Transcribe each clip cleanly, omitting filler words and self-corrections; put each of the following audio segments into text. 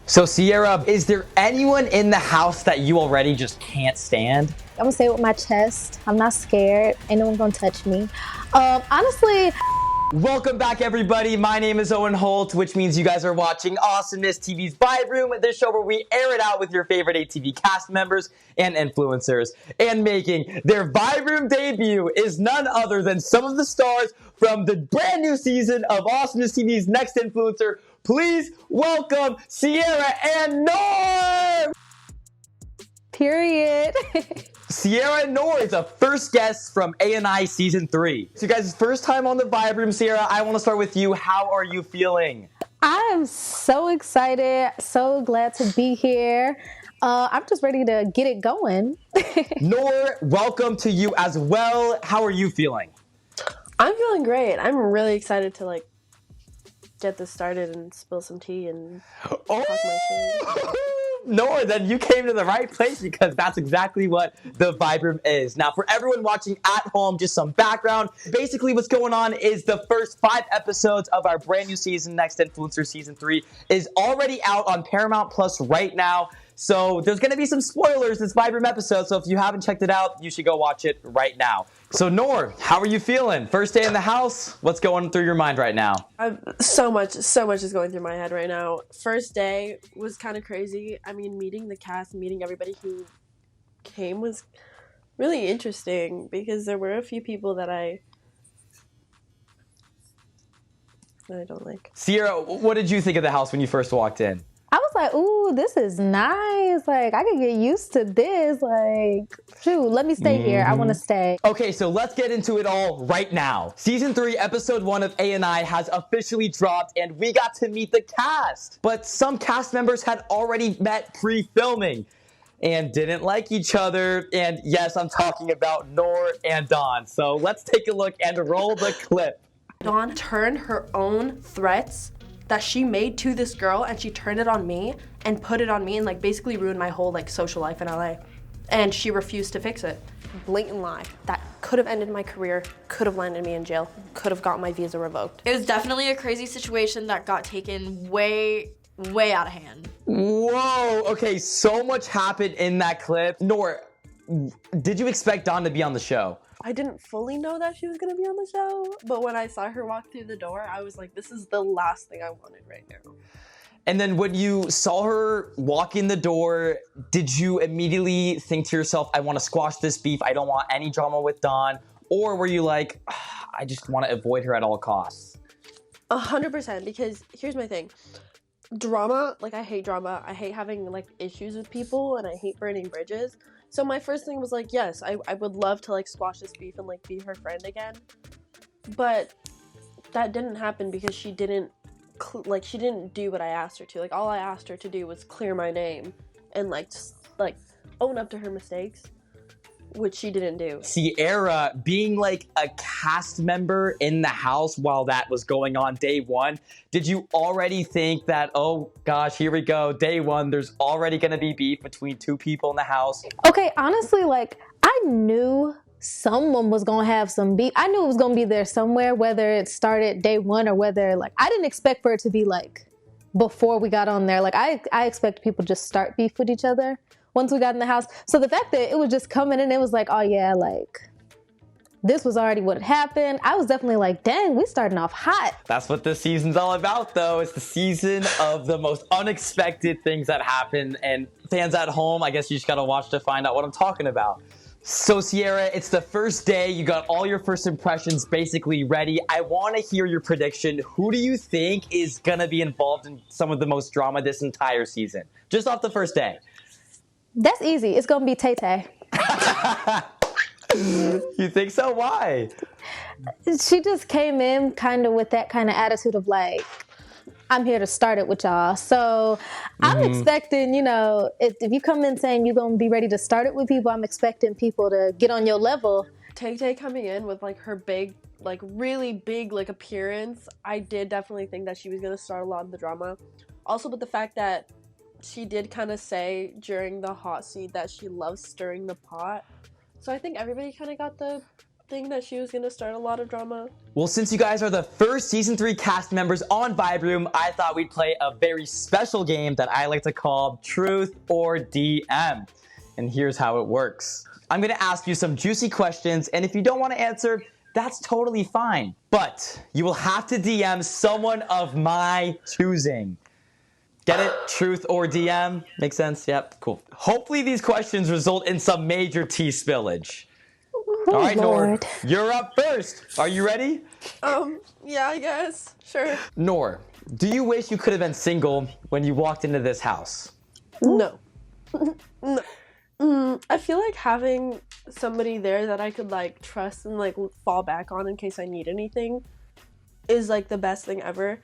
So Sierra, is there anyone in the house that you already just can't stand? I'm gonna say it with my chest. I'm not scared. Ain't no one gonna touch me. Honestly. Welcome back, everybody. My name is Owen Holt, which means you guys are watching Awesomeness TV's Vibe Room, the show where we air it out with your favorite ATV cast members and influencers. And making their Vibe Room debut is none other than some of the stars from the brand new season of Awesomeness TV's Next Influencer. Please welcome Sierra and Noor! Period. Sierra and Noor is a first guest from A&I Season 3. So you guys' first time on the Vibe Room. Sierra, I want to start with you. How are you feeling? I am so excited, so glad to be here. I'm just ready to get it going. Noor, welcome to you as well. How are you feeling? I'm feeling great. I'm really excited to get this started and spill some tea and talk my shit. Noor, then you came to the right place because that's exactly what the Vibe Room is. Now, for everyone watching at home, just some background. Basically, what's going on is the first 5 episodes of our brand new season, Next Influencer Season 3, is already out on Paramount Plus right now. So there's going to be some spoilers this Vibe Room episode, so if you haven't checked it out, you should go watch it right now. So Noor, how are you feeling? First day in the house, what's going through your mind right now? So much is going through my head right now. First day was kind of crazy. I mean, meeting the cast, meeting everybody who came was really interesting because there were a few people that I don't like. Sierra, what did you think of the house when you first walked in? I was like, ooh, this is nice. Like, I could get used to this. Like, shoot, let me stay here. I want to stay. Okay, so let's get into it all right now. Season 3, Episode 1 of A&I has officially dropped, and we got to meet the cast. But some cast members had already met pre-filming and didn't like each other. And yes, I'm talking about Noor and Dawn. So let's take a look and roll the clip. Dawn turned her own threats that she made to this girl and she turned it on me and put it on me and basically ruined my whole social life in LA. And she refused to fix it. Blatant lie. That could have ended my career, could have landed me in jail, could have got my visa revoked. It was definitely a crazy situation that got taken way out of hand. Whoa, okay, so much happened in that clip. Noor, did you expect Dawn to be on the show? I didn't fully know that she was gonna be on the show, but when I saw her walk through the door, I was like, this is the last thing I wanted right now. And then when you saw her walk in the door, did you immediately think to yourself, I want to squash this beef, I don't want any drama with Dawn? Or were you like, I just want to avoid her at all costs? 100%, because here's my thing. Drama, I hate drama. I hate having issues with people, and I hate burning bridges. So my first thing was yes, I would love to squash this beef and be her friend again. But that didn't happen because she didn't she didn't do what I asked her to. All I asked her to do was clear my name and just own up to her mistakes, which she didn't do. Sierra, being a cast member in the house while that was going on day 1, did you already think that, oh gosh, here we go, day 1, there's already gonna be beef between 2 people in the house? Okay, honestly, I knew someone was going to have some beef. I knew it was going to be there somewhere, whether it started day 1 or whether, I didn't expect for it to be, before we got on there. I expect people just start beef with each other once we got in the house. So the fact that it was just coming in, it was oh yeah, this was already what had happened. I was definitely dang, we starting off hot. That's what this season's all about, though. It's the season of the most unexpected things that happen. And fans at home, I guess you just gotta watch to find out what I'm talking about. So Sierra, it's the first day. You got all your first impressions basically ready. I want to hear your prediction. Who do you think is gonna be involved in some of the most drama this entire season? Just off the first day. That's easy. It's gonna be Tay Tay. You think so? Why? She just came in kind of with that kind of attitude of I'm here to start it with y'all. So I'm expecting, if you come in saying you're gonna be ready to start it with people, I'm expecting people to get on your level. Tay Tay coming in with her big, really big appearance, I did definitely think that she was gonna start a lot of the drama. Also, with the fact that she did kind of say during the hot seat that she loves stirring the pot. So I think everybody kind of got the think that she was gonna start a lot of drama. Well, since you guys are the first season 3 cast members on Vibe Room, I thought we'd play a very special game that I like to call Truth or DM. And here's how it works. I'm gonna ask you some juicy questions, and if you don't want to answer, that's totally fine. But you will have to DM someone of my choosing. Get it? Truth or DM? Makes sense? Yep, cool. Hopefully these questions result in some major tea spillage. All right, Noor, Lord. you're up first. Are you ready? Yeah, I guess. Sure. Noor, do you wish you could have been single when you walked into this house? No. No. I feel like having somebody there that I could, like, trust and, like, fall back on in case I need anything is, like, the best thing ever.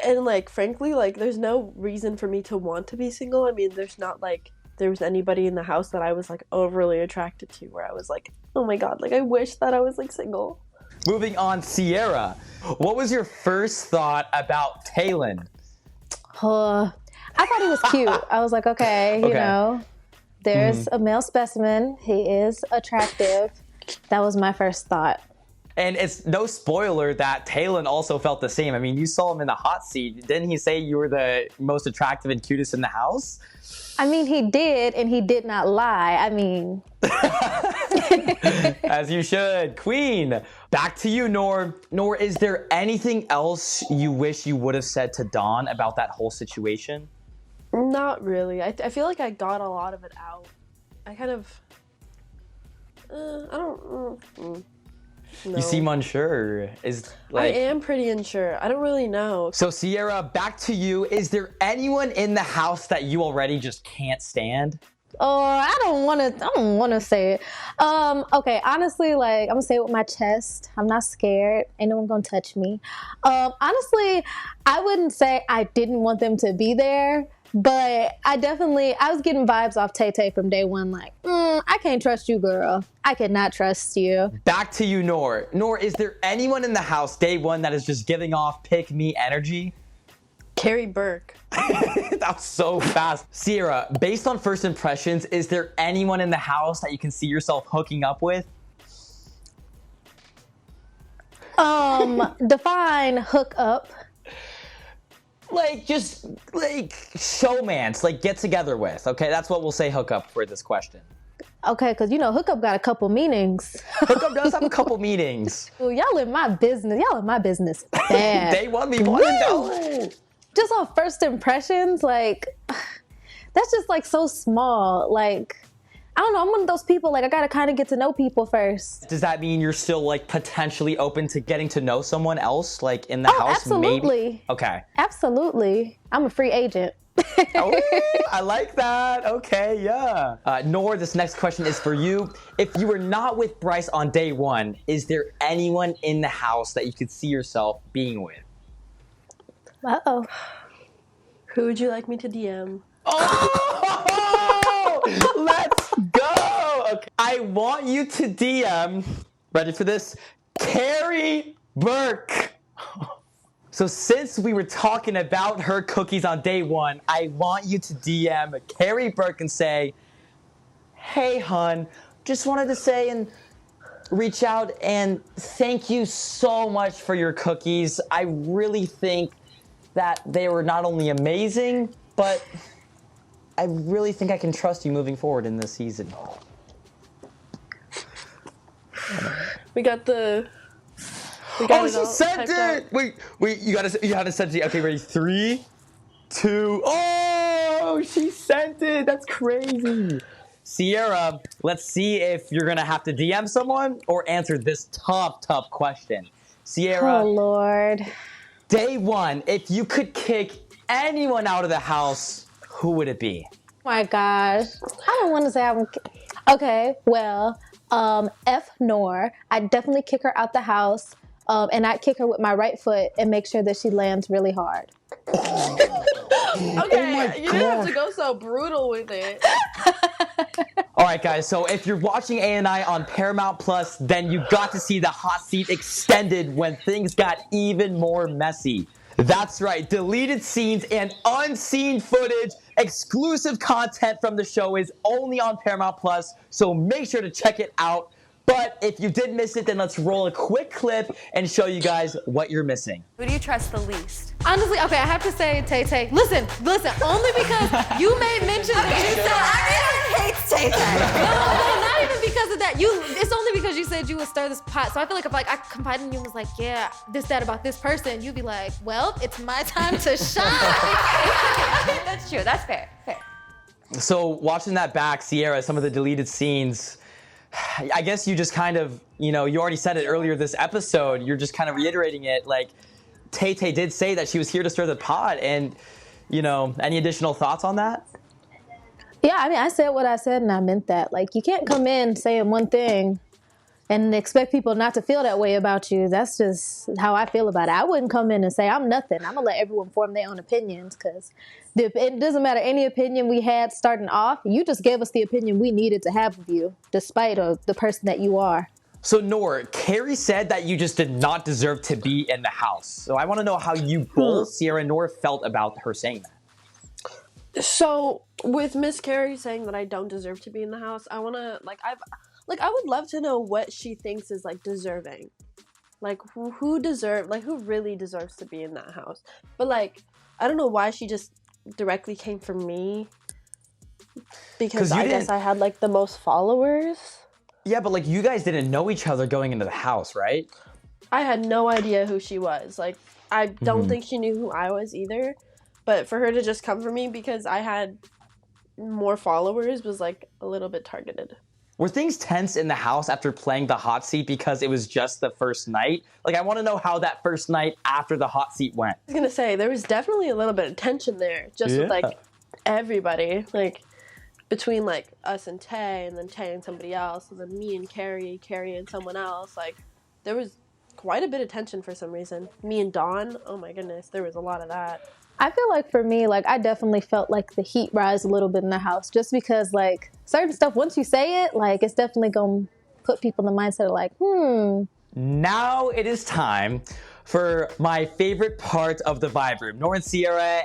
And, like, frankly, like, there's no reason for me to want to be single. I mean, there's not, like, there was anybody in the house that I was, like, overly attracted to where I was like, oh my god, like, I wish that I was, like, single. Moving on, Sierra, what was your first thought about Talon? I thought he was cute. I was like, okay, you know, there's a male specimen. He is attractive. That was my first thought. And it's no spoiler that Talon also felt the same. I mean, you saw him in the hot seat. Didn't he say you were the most attractive and cutest in the house? I mean, he did, and he did not lie. I mean... As you should. Queen, back to you, Noor. Noor, is there anything else you wish you would have said to Dawn about that whole situation? Not really. I feel like I got a lot of it out. I kind of... I don't... No. You seem unsure. I am pretty unsure. I don't really know. So Sierra, back to you. Is there anyone in the house that you already just can't stand? Oh, I don't want to say it. Okay, honestly, like, I'm gonna say it with my chest. I'm not scared. Ain't no one gonna touch me. Honestly, I wouldn't say I didn't want them to be there, but I was getting vibes off Tay Tay from day one, like, I can't trust you, girl. I cannot trust you. Back to you, Noor. Noor, is there anyone in the house day one that is just giving off pick me energy? Carrie Burke. That was so fast. Sierra, based on first impressions, is there anyone in the house that you can see yourself hooking up with? Define hook up. Like, just, like, showmance, like, get together with. Okay, that's what we'll say hook up for this question. Okay, because, you know, hookup got a couple meanings. Hookup does have a couple meanings. Ooh, y'all in my business. Y'all in my business bad. Day one, we want to know. Just on first impressions, like, that's just, like, so small. Like, I don't know. I'm one of those people, like, I got to kind of get to know people first. Does that mean you're still, like, potentially open to getting to know someone else, like, in the house? Absolutely. Maybe? Okay. Absolutely. I'm a free agent. Oh, I like that. Okay, yeah. Noor, this next question is for you. If you were not with Bryce on day one, is there anyone in the house that you could see yourself being with? Uh-oh. Who would you like me to DM? Oh! Let's go! Okay. I want you to DM, ready for this? Carrie Burke. So since we were talking about her cookies on day one, I want you to DM Carrie Burke and say, hey, hun, just wanted to say and reach out and thank you so much for your cookies. I really think that they were not only amazing, but I really think I can trust you moving forward in this season. We got the... Oh, she sent it! Wait, you gotta send it. Okay, ready? 3, 2, oh, she sent it! That's crazy. Sierra, let's see if you're gonna have to DM someone or answer this tough question. Sierra. Oh, Lord. Day one, if you could kick anyone out of the house, who would it be? Oh my gosh. I don't want to say I'm... Okay, well, F Noor. I'd definitely kick her out the house. And I'd kick her with my right foot and make sure that she lands really hard. Okay, you didn't have to go so brutal with it. All right, guys, so if you're watching A&I on Paramount Plus, then you got to see the hot seat extended when things got even more messy. That's right, deleted scenes and unseen footage, exclusive content from the show is only on Paramount Plus, so make sure to check it out. But if you did miss it, then let's roll a quick clip and show you guys what you're missing. Who do you trust the least? Honestly, okay, I have to say Tay Tay. Listen, only because you made mention that you said Everyone hates Tay Tay. no, not even because of that. It's only because you said you would stir this pot. So I feel like if like I confided in you and was like, yeah, that about this person, you'd be like, well, it's my time to shine. That's true. That's fair. Fair. So watching that back, Sierra, some of the deleted scenes, I guess you just kind of, you already said it earlier this episode, you're just kind of reiterating it, like, Tay Tay did say that she was here to stir the pot, and, any additional thoughts on that? Yeah, I mean, I said what I said and I meant that. Like, you can't come in saying one thing and expect people not to feel that way about you. That's just how I feel about it. I wouldn't come in and say, I'm nothing. I'm going to let everyone form their own opinions, because it doesn't matter any opinion we had starting off. You just gave us the opinion we needed to have of you, despite of the person that you are. So, Noor, Carrie said that you just did not deserve to be in the house. So I want to know how you both, Sierra and Noor, felt about her saying that. So, with Miss Carrie saying that I don't deserve to be in the house, I want to, I would love to know what she thinks is, deserving. Like, who really deserves to be in that house. But, I don't know why she just directly came for me. Because I guess I had, the most followers. Yeah, but, you guys didn't know each other going into the house, right? I had no idea who she was. I don't think she knew who I was either. But for her to just come for me because I had more followers was, a little bit targeted. Were things tense in the house after playing the hot seat because it was just the first night? I want to know how that first night after the hot seat went. I was going to say, there was definitely a little bit of tension there. Just with, everybody. Between, us and Tay, and then Tay and somebody else, and then me and Carrie and someone else. There was quite a bit of tension for some reason. Me and Dawn, oh my goodness, there was a lot of that. I feel like for me, I definitely felt the heat rise a little bit in the house, just because certain stuff, once you say it, it's definitely going to put people in the mindset of Now it is time for my favorite part of the Vibe Room. Noor and Sierra,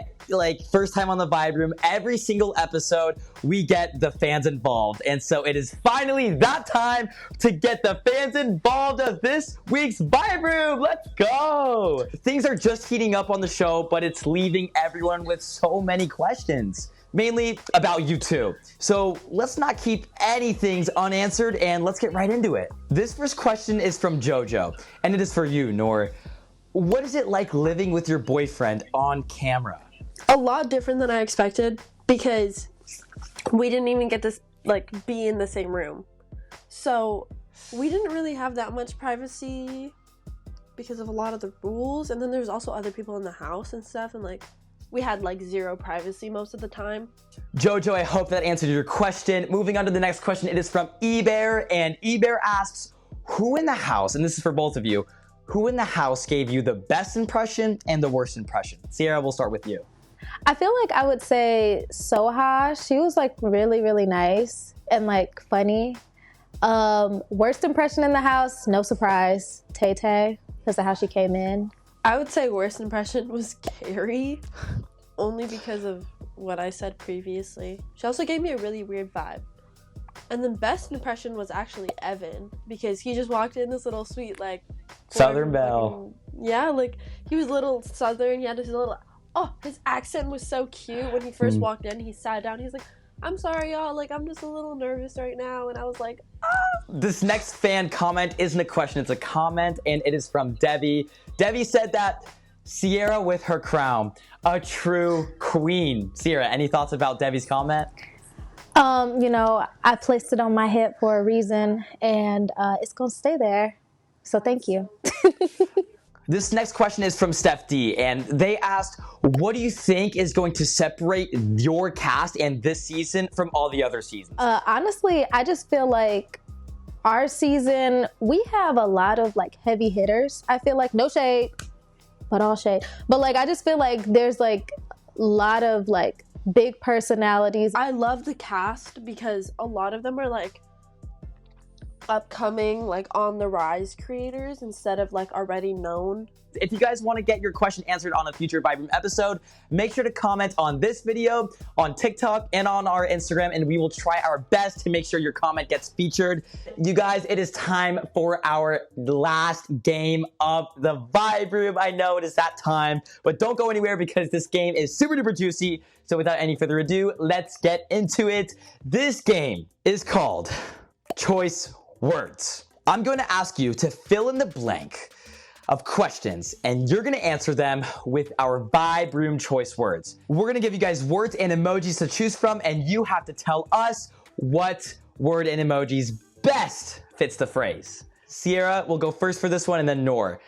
first time on the Vibe Room, every single episode, we get the fans involved. And so it is finally that time to get the fans involved of this week's Vibe Room. Let's go. Things are just heating up on the show, but it's leaving everyone with so many questions. Mainly about you two. So let's not keep anything unanswered and let's get right into it. This first question is from Jojo, and it is for you, Noor. What is it like living with your boyfriend on camera? A lot different than I expected, because we didn't even get to be in the same room. So we didn't really have that much privacy because of a lot of the rules. And then there's also other people in the house and stuff, and we had zero privacy most of the time. Jojo, I hope that answered your question. Moving on to the next question, it is from eBear, and eBear asks, who in the house, and this is for both of you, who in the house gave you the best impression and the worst impression? Sierra, we'll start with you. I feel I would say Soha. She was really, really nice and funny. Worst impression in the house, no surprise, Tay Tay, because of how she came in. I would say worst impression was Carrie, only because of what I said previously. She also gave me a really weird vibe. And then best impression was actually Evan, because he just walked in this little sweet, Southern Belle. Yeah, he was a little Southern. He had his little, his accent was so cute. When he first walked in, he sat down. He's like, I'm sorry, y'all. I'm just a little nervous right now. And I was like, This next fan comment isn't a question, it's a comment, and it is from Debbie. Debbie said that Sierra with her crown, a true queen. Sierra, any thoughts about Debbie's comment? I placed it on my head for a reason, and it's going to stay there. So thank you. This next question is from Steph D, and they asked, what do you think is going to separate your cast and this season from all the other seasons? Honestly, I just feel our season, we have a lot of heavy hitters. I feel no shade, but all shade. But I just feel there's a lot of big personalities. I love the cast because a lot of them are upcoming, like on the rise creators instead of like already known. If you guys want to get your question answered on a future Vibe Room episode, make sure to comment on this video, on TikTok, and on our Instagram, and we will try our best to make sure your comment gets featured. You guys, it is time for our last game of the Vibe Room. I know it is that time, but don't go anywhere because this game is super duper juicy. So without any further ado, let's get into it. This game is called Choice Words. I'm going to ask you to fill in the blank of questions, and you're gonna answer them with our Vibe Room choice words. We're gonna give you guys words and emojis to choose from, and you have to tell us what word and emojis best fits the phrase. Sierra will go first for this one, and then Noor.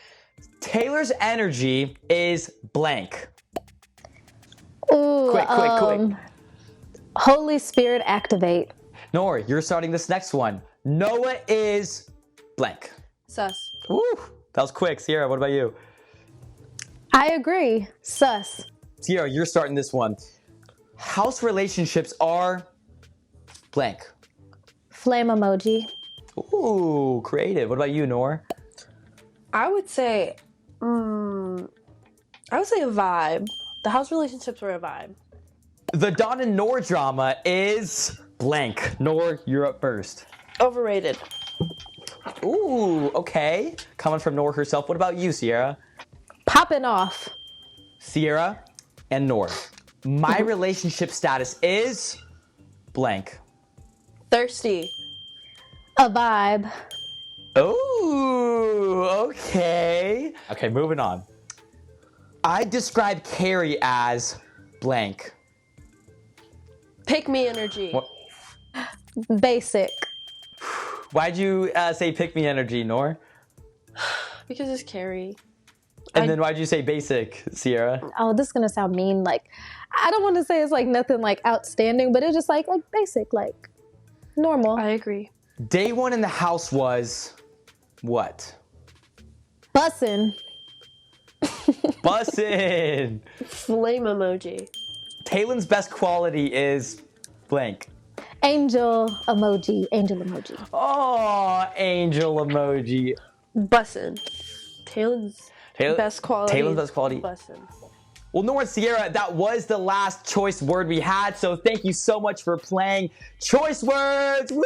Taylor's energy is blank. Ooh, Quick. Holy Spirit activate. Noor, you're starting this next one. Noah is blank. Sus. Ooh, that was quick. Sierra, what about you? I agree. Sus. Sierra, you're starting this one. House relationships are blank. Flame emoji. Ooh, creative. What about you, Noor? I would say a vibe. The house relationships were a vibe. The Dawn and Noor drama is blank. Noor, you're up first. Overrated. Ooh, okay. Coming from Noor herself. What about you, Sierra? Popping off. Sierra and Noor. My relationship status is blank. Thirsty. A vibe. Ooh, okay. Okay, moving on. I describe Carrie as blank. Pick me energy. What? Basic. Why'd you say pick me energy, Noor? Because it's Carrie. And then why'd you say basic, Sierra? Oh, this is gonna sound mean. Like, I don't want to say it's like nothing like outstanding, but it's just like basic, like normal. I agree. Day one in the house was what? Bussin'. Bussin'. Flame emoji. Taylor's best quality is blank. Angel emoji. Angel emoji. Oh, angel emoji. Bussin'. Taylor's best quality. Taylor's best quality. Bussin'. Well, Noor and Sierra, that was the last choice word we had. So thank you so much for playing Choice Words. Woo!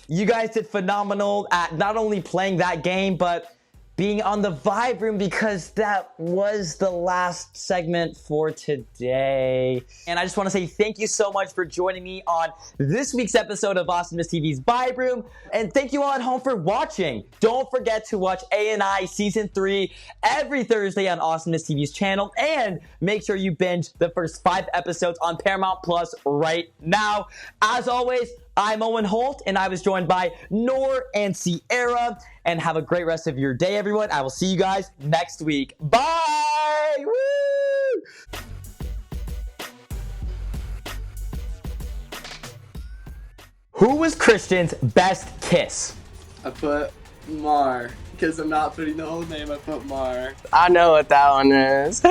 You guys did phenomenal at not only playing that game, but being on the Vibe Room, because that was the last segment for today. And I just want to say thank you so much for joining me on this week's episode of Awesomeness TV's Vibe Room. And thank you all at home for watching. Don't forget to watch A&I Season 3 every Thursday on Awesomeness TV's channel. And make sure you binge the first 5 episodes on Paramount Plus right now. As always, I'm Owen Holt, and I was joined by Noor and Sierra. And have a great rest of your day, everyone. I will see you guys next week. Bye! Woo! Who was Christian's best kiss? I put Mar, because I'm not putting the whole name, I put Mar. I know what that one is.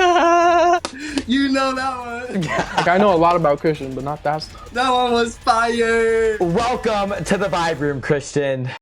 You know that one. Like, I know a lot about Christian, but not that stuff. That one was fire. Welcome to the Vibe Room, Christian.